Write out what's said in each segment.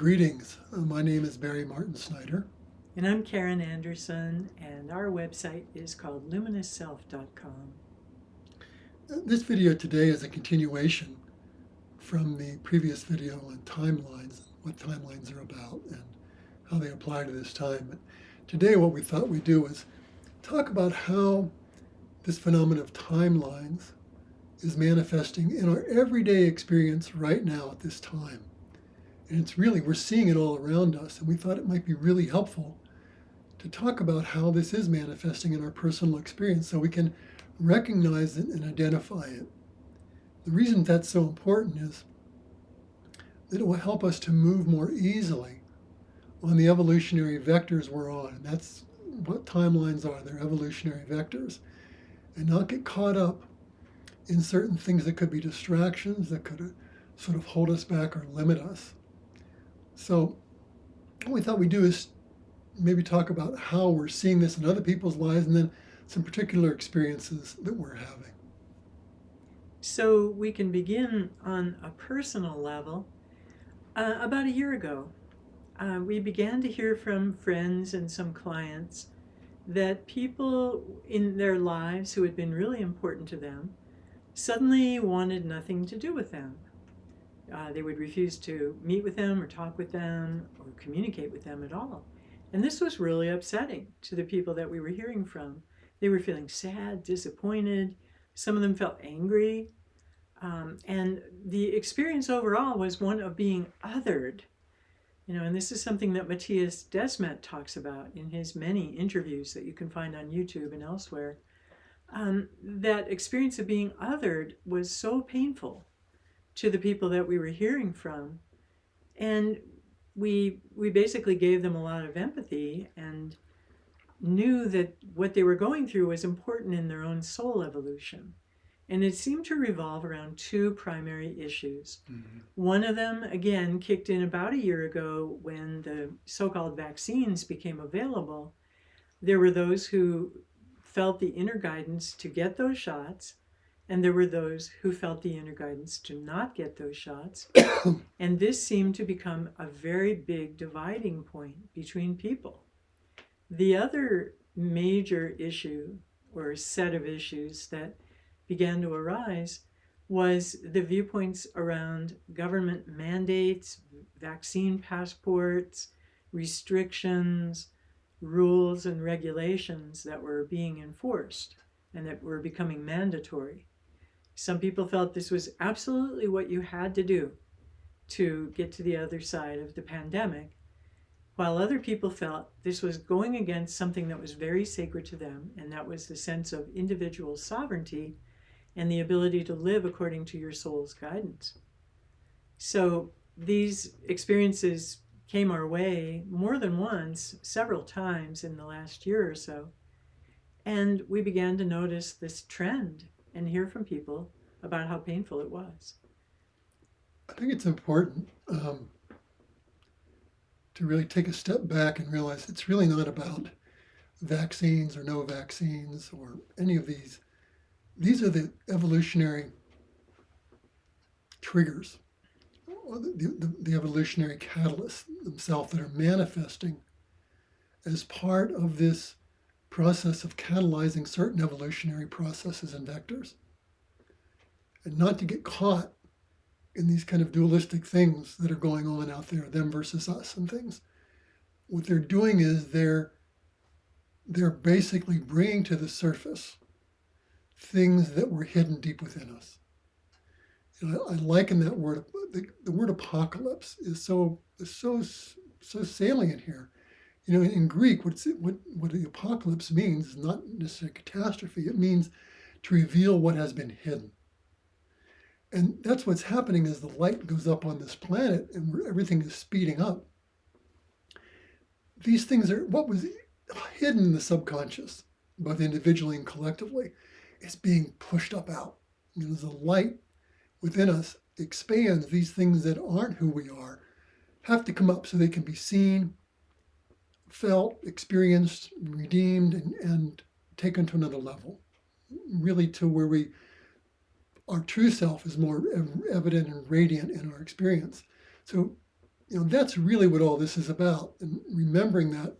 Greetings. My name is Barry Martin Snyder. And I'm Karen Anderson, and our website is called luminousself.com. This video today is a continuation from the previous video on timelines, what timelines are about and how they apply to this time. But today what we thought we'd do is talk about how this phenomenon of timelines is manifesting in our everyday experience right now at this time. And it's really, we're seeing it all around us, and we thought it might be really helpful to talk about how this is manifesting in our personal experience so we can recognize it and identify it. The reason that's so important is that it will help us to move more easily on the evolutionary vectors we're on. And that's what timelines are. They're evolutionary vectors. And not get caught up in certain things that could be distractions, that could sort of hold us back or limit us. So what we thought we'd do is maybe talk about how we're seeing this in other people's lives and then some particular experiences that we're having. So we can begin on a personal level. About a year ago, we began to hear from friends and some clients that people in their lives who had been really important to them suddenly wanted nothing to do with them. They would refuse to meet with them or talk with them or communicate with them at all. And this was really upsetting to the people that we were hearing from. They were feeling sad, disappointed. Some of them felt angry. And the experience overall was one of being othered. And this is something that Matthias Desmet talks about in his many interviews that you can find on YouTube and elsewhere. That experience of being othered was so painful to the people that we were hearing from. And we basically gave them a lot of empathy and knew that what they were going through was important in their own soul evolution. And it seemed to revolve around two primary issues. Mm-hmm. One of them, again, kicked in about a year ago when the so-called vaccines became available. There were those who felt the inner guidance to get those shots, and there were those who felt the inner guidance to not get those shots. And this seemed to become a very big dividing point between people. The other major issue or set of issues that began to arise was the viewpoints around government mandates, vaccine passports, restrictions, rules and regulations that were being enforced and that were becoming mandatory. Some people felt this was absolutely what you had to do to get to the other side of the pandemic, while other people felt this was going against something that was very sacred to them, and that was the sense of individual sovereignty and the ability to live according to your soul's guidance. So these experiences came our way more than once, several times in the last year or so, and we began to notice this trend and hear from people about how painful it was. I think it's important to really take a step back and realize it's really not about vaccines or no vaccines or any of these. These are the evolutionary triggers, or the evolutionary catalysts themselves that are manifesting as part of this process of catalyzing certain evolutionary processes and vectors. And not to get caught in these kind of dualistic things that are going on out there, them versus us and things. What they're doing is they're basically bringing to the surface things that were hidden deep within us. And I liken that word, the word apocalypse is so salient here. In Greek, what the apocalypse means is not necessarily catastrophe. It means to reveal what has been hidden. And that's what's happening as the light goes up on this planet and everything is speeding up. These things are what was hidden in the subconscious, both individually and collectively, is being pushed up out. As the light within us expands, these things that aren't who we are have to come up so they can be seen, felt, experienced, redeemed, and taken to another level, really to where our true self is more evident and radiant in our experience. So That's really what all this is about. And remembering that,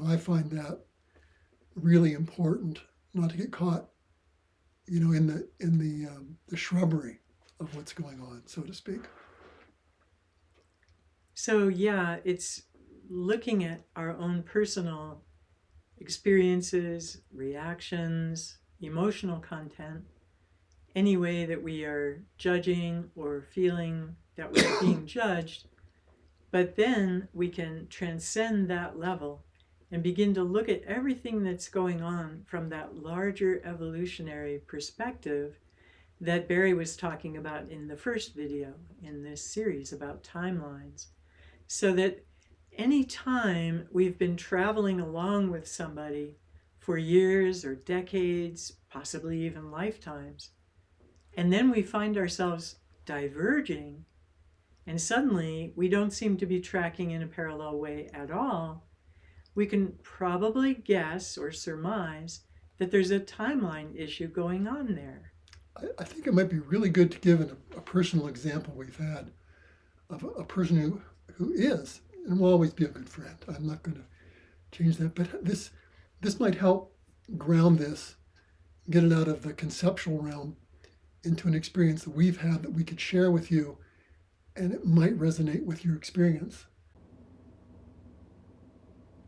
I find that really important, not to get caught, in the shrubbery of what's going on, so to speak. So, yeah, it's looking at our own personal experiences, reactions, emotional content, any way that we are judging or feeling that we're being judged. But then we can transcend that level and begin to look at everything that's going on from that larger evolutionary perspective that Barry was talking about in the first video in this series about timelines. So that any time we've been traveling along with somebody for years or decades, possibly even lifetimes, and then we find ourselves diverging, and suddenly we don't seem to be tracking in a parallel way at all, we can probably guess or surmise that there's a timeline issue going on there. I think it might be really good to give a personal example we've had of a person who is and will always be a good friend. I'm not going to change that, but this might help ground this, get it out of the conceptual realm into an experience that we've had that we could share with you, and it might resonate with your experience.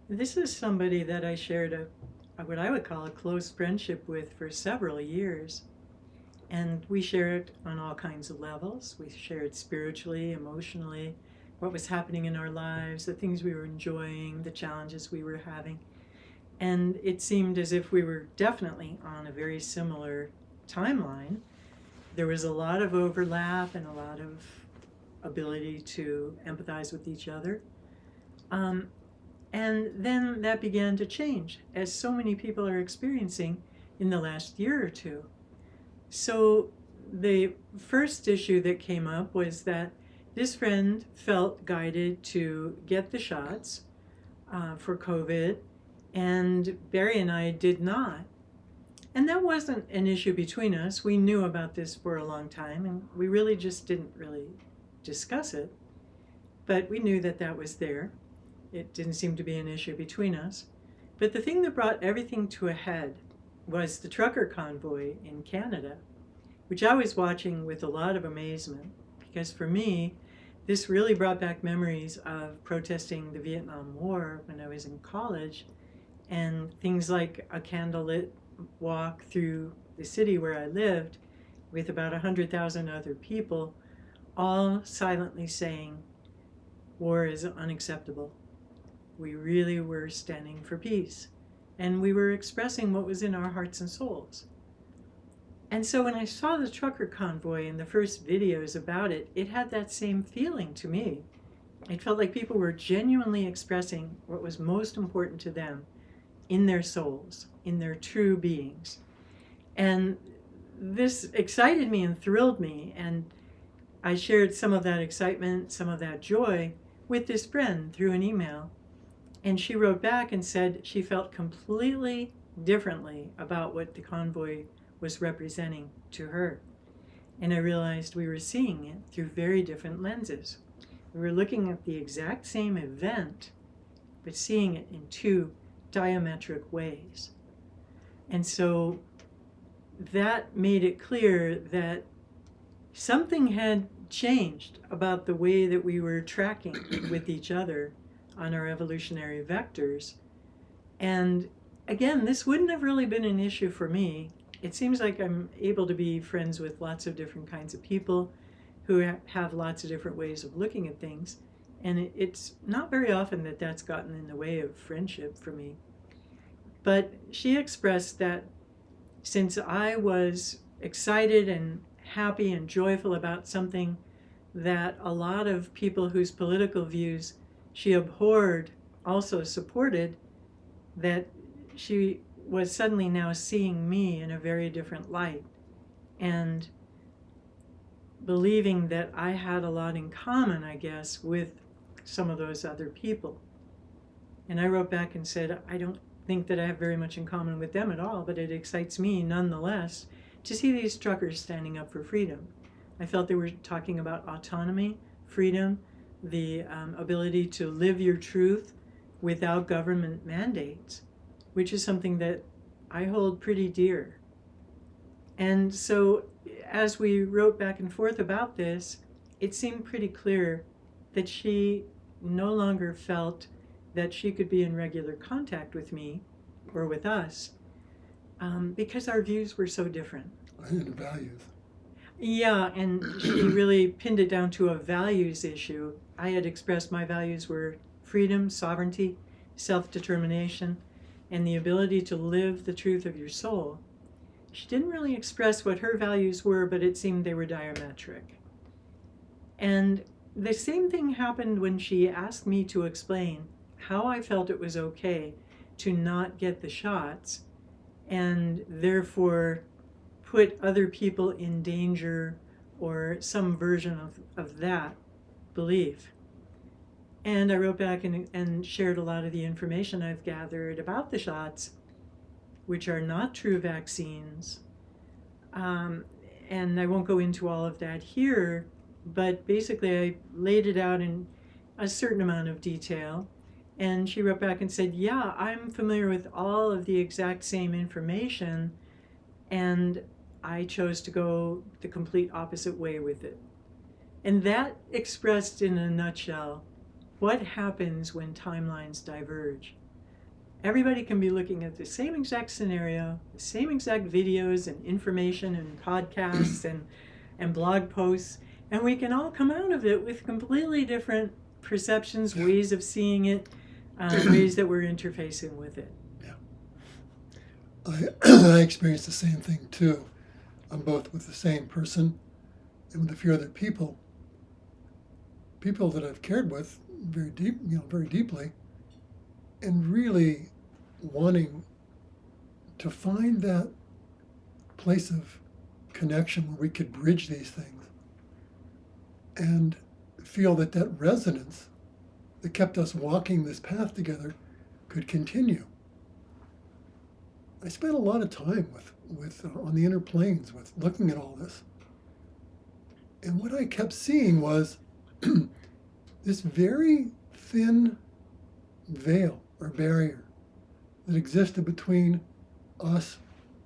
This is somebody that I shared what I would call a close friendship with for several years. And we shared on all kinds of levels. We shared spiritually, emotionally, what was happening in our lives, the things we were enjoying, the challenges we were having. And it seemed as if we were definitely on a very similar timeline. There was a lot of overlap and a lot of ability to empathize with each other. And then that began to change, as so many people are experiencing in the last year or two. So the first issue that came up was that this friend felt guided to get the shots for COVID, and Barry and I did not. And that wasn't an issue between us. We knew about this for a long time, and we really just didn't really discuss it. But we knew that that was there. It didn't seem to be an issue between us. But the thing that brought everything to a head was the trucker convoy in Canada, which I was watching with a lot of amazement, because for me, this really brought back memories of protesting the Vietnam War when I was in college, and things like a candlelit walk through the city where I lived with about 100,000 other people, all silently saying, war is unacceptable. We really were standing for peace, and we were expressing what was in our hearts and souls. And so when I saw the trucker convoy in the first videos about it, it had that same feeling to me. It felt like people were genuinely expressing what was most important to them in their souls, in their true beings. And this excited me and thrilled me, and I shared some of that excitement, some of that joy with this friend through an email. And she wrote back and said she felt completely differently about what the convoy was representing to her. And I realized we were seeing it through very different lenses. We were looking at the exact same event, but seeing it in two diametric ways. And so that made it clear that something had changed about the way that we were tracking with each other on our evolutionary vectors. And again, this wouldn't have really been an issue for me. It seems like I'm able to be friends with lots of different kinds of people who have lots of different ways of looking at things. And it's not very often that that's gotten in the way of friendship for me. But she expressed that since I was excited and happy and joyful about something that a lot of people whose political views she abhorred also supported, that she was suddenly now seeing me in a very different light and believing that I had a lot in common, I guess, with some of those other people. And I wrote back and said, I don't think that I have very much in common with them at all, but it excites me nonetheless to see these truckers standing up for freedom. I felt they were talking about autonomy, freedom, the ability to live your truth without government mandates, which is something that I hold pretty dear. And so, as we wrote back and forth about this, it seemed pretty clear that she no longer felt that she could be in regular contact with me or with us because our views were so different. And values. Yeah, and she really pinned it down to a values issue. I had expressed my values were freedom, sovereignty, self-determination, and the ability to live the truth of your soul. She didn't really express what her values were, but it seemed they were diametric. And the same thing happened when she asked me to explain how I felt it was okay to not get the shots and therefore put other people in danger or some version of that belief. And I wrote back and shared a lot of the information I've gathered about the shots, which are not true vaccines. And I won't go into all of that here, but basically I laid it out in a certain amount of detail. And she wrote back and said, yeah, I'm familiar with all of the exact same information, and I chose to go the complete opposite way with it. And that expressed in a nutshell what happens when timelines diverge. Everybody can be looking at the same exact scenario, the same exact videos and information and podcasts and blog posts, and we can all come out of it with completely different perceptions, ways of seeing it, ways that we're interfacing with it. Yeah. I experienced the same thing too. I'm both with the same person and with a few other people that I've cared with very deeply, and really wanting to find that place of connection where we could bridge these things and feel that that resonance that kept us walking this path together could continue. I spent a lot of time with on the inner planes with looking at all this. And what I kept seeing was this very thin veil or barrier that existed between us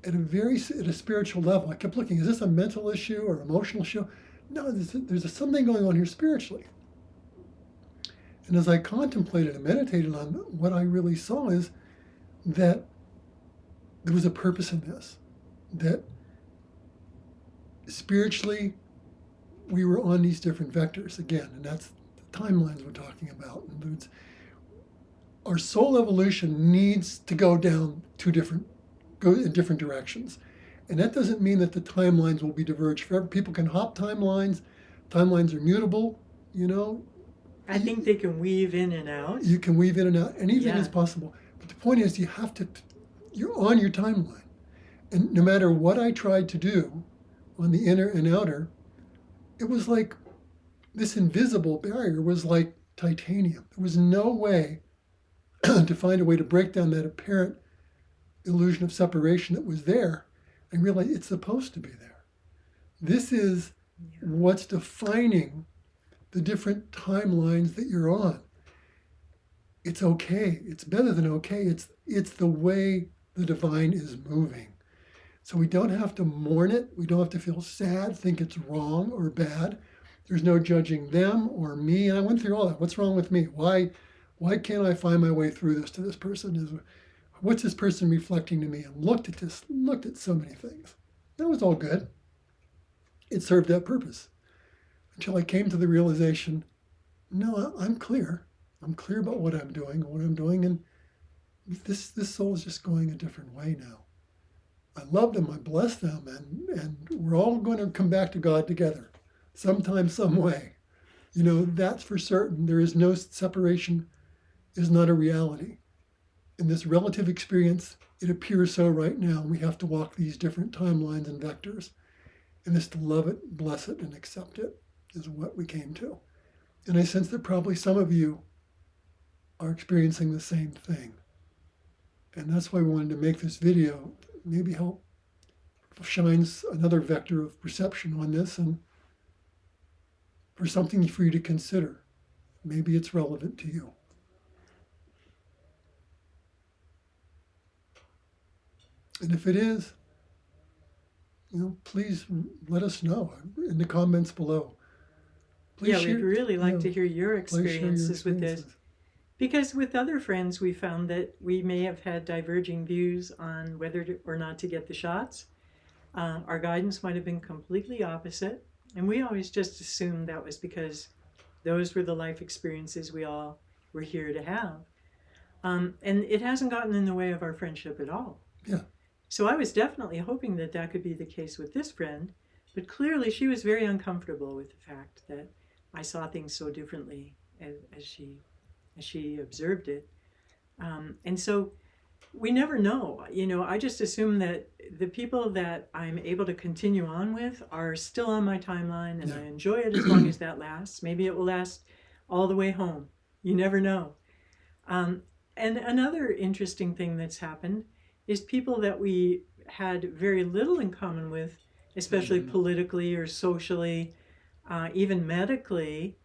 at a spiritual level. I kept looking, is this a mental issue or emotional issue? No, there's something going on here spiritually. And as I contemplated and meditated on what I really saw is that there was a purpose in this, that spiritually we were on these different vectors again, and that's the timelines we're talking about. And our soul evolution needs to go in different directions. And that doesn't mean that the timelines will be diverged forever. People can hop timelines. Timelines are mutable, I think they can weave in and out. You can weave in and out. Anything is possible. But the point is you're on your timeline. And no matter what I tried to do on the inner and outer, it was like this invisible barrier was like titanium. There was no way to find a way to break down that apparent illusion of separation that was there and realize it's supposed to be there. This is what's defining the different timelines that you're on. It's okay. It's better than okay. It's the way the divine is moving. So we don't have to mourn it. We don't have to feel sad, think it's wrong or bad. There's no judging them or me. And I went through all that. What's wrong with me? Why can't I find my way through this to this person? What's this person reflecting to me? And looked at so many things. That was all good. It served that purpose. Until I came to the realization, no, I'm clear. I'm clear about what I'm doing, and this soul is just going a different way now. I love them, I bless them, and we're all going to come back to God together, sometime, some way. That's for certain. There is no separation, is not a reality. In this relative experience, it appears so right now. We have to walk these different timelines and vectors, and it's to love it, bless it, and accept it is what we came to. And I sense that probably some of you are experiencing the same thing. And that's why we wanted to make this video, maybe help shines another vector of perception on this and for something for you to consider. maybe it's relevant to you. And if it is, please let us know in the comments below. Please Yeah, we'd share, really like to hear your please share your experiences with this. experiences. Because with other friends, we found that we may have had diverging views on whether or not to get the shots. Our guidance might have been completely opposite. And we always just assumed that was because those were the life experiences we all were here to have. And it hasn't gotten in the way of our friendship at all. Yeah. So I was definitely hoping that that could be the case with this friend. But clearly, she was very uncomfortable with the fact that I saw things so differently as she observed it. And so we never know. I just assume that the people that I'm able to continue on with are still on my timeline, and I enjoy it as long as that lasts. Maybe it will last all the way home. You never know. And another interesting thing that's happened is people that we had very little in common with, especially politically or socially, even medically,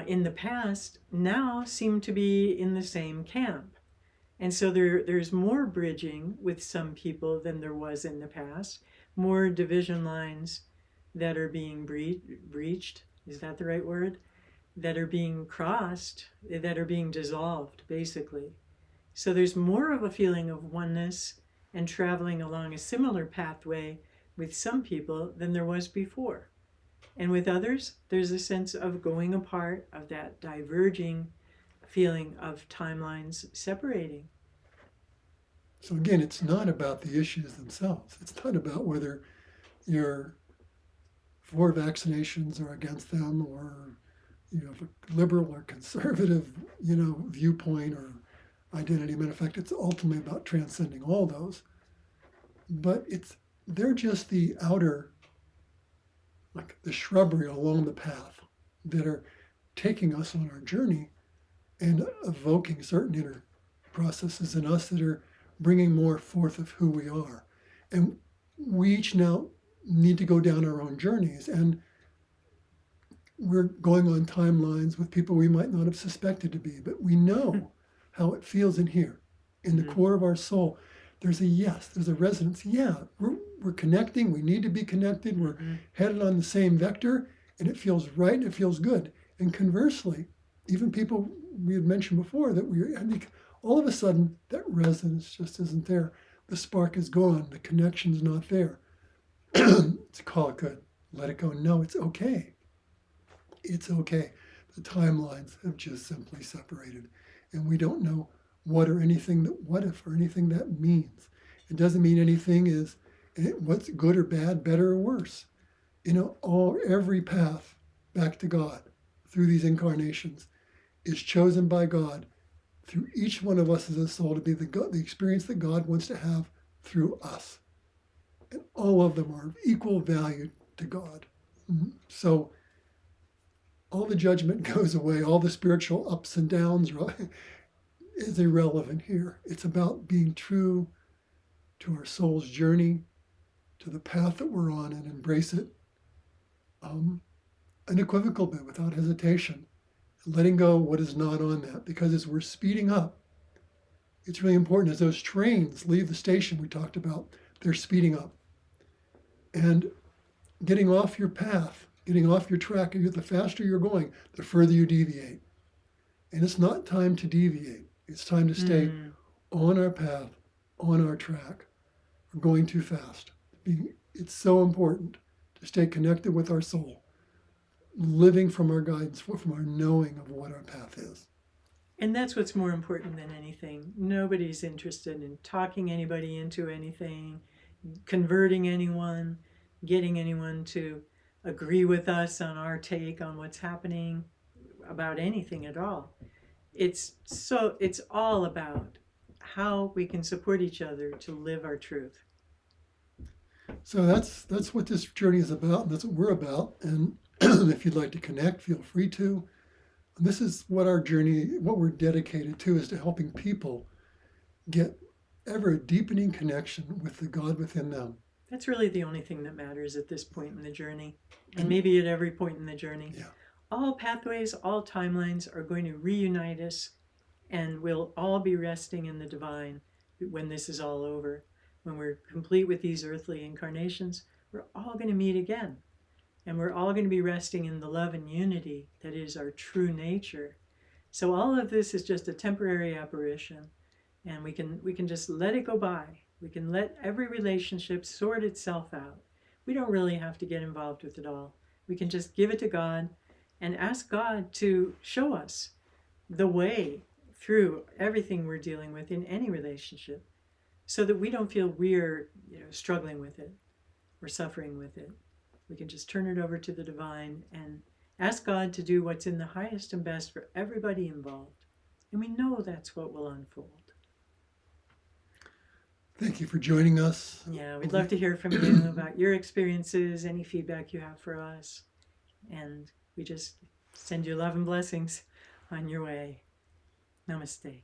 in the past, now seem to be in the same camp. And so there's more bridging with some people than there was in the past, more division lines that are being breached. Is that the right word? That are being crossed, that are being dissolved, basically. So there's more of a feeling of oneness and traveling along a similar pathway with some people than there was before. And with others, there's a sense of going apart, of that diverging feeling of timelines separating. So again, it's not about the issues themselves. It's not about whether you're for vaccinations or against them, or you have a liberal or conservative, viewpoint or identity. Matter of fact, it's ultimately about transcending all those. But they're just the outer, like the shrubbery along the path that are taking us on our journey and evoking certain inner processes in us that are bringing more forth of who we are. And we each now need to go down our own journeys. And we're going on timelines with people we might not have suspected to be, but we know how it feels in here. In the core of our soul, there's a yes, there's a resonance. Yeah, we're connecting. We need to be connected. We're headed on the same vector, and it feels right and it feels good. And conversely, even people we had mentioned before that all of a sudden that resonance just isn't there. The spark is gone. The connection's not there. To call it good, let it go. No, it's okay. It's okay. The timelines have just simply separated, and we don't know what if or anything that means. It doesn't mean anything is what's good or bad, better or worse. Every path back to God through these incarnations is chosen by God through each one of us as a soul to be the experience that God wants to have through us. And all of them are of equal value to God. So all the judgment goes away, all the spiritual ups and downs is irrelevant here. It's about being true to our soul's journey, to the path that we're on, and embrace it unequivocally, without hesitation. Letting go what is not on that, because as we're speeding up, it's really important. As those trains leave the station we talked about, they're speeding up. And getting off your path, getting off your track, the faster you're going, the further you deviate. And it's not time to deviate. It's time to stay on our path, on our track. We're going too fast. It's so important to stay connected with our soul, living from our guidance, from our knowing of what our path is. And that's what's more important than anything. Nobody's interested in talking anybody into anything, converting anyone, getting anyone to agree with us on our take on what's happening about anything at all. It's all about how we can support each other to live our truth. So that's what this journey is about, and that's what we're about. And if you'd like to connect, feel free to. This is what our journey, what we're dedicated to, is to helping people get ever a deepening connection with the God within them. That's really the only thing that matters at this point in the journey, and maybe at every point in the journey. Yeah. all pathways, all timelines are going to reunite us, and we'll all be resting in the divine when this is all over. When we're complete with these earthly incarnations, we're all going to meet again. And we're all going to be resting in the love and unity that is our true nature. So all of this is just a temporary apparition, and we can just let it go by. We can let every relationship sort itself out. We don't really have to get involved with it all. We can just give it to God and ask God to show us the way through everything we're dealing with in any relationship, so that we don't feel we're struggling with it or suffering with it. We can just turn it over to the divine and ask God to do what's in the highest and best for everybody involved. And we know that's what will unfold. Thank you for joining us. Yeah, we'd love to hear from you about your experiences, any feedback you have for us. And we just send you love and blessings on your way. Namaste.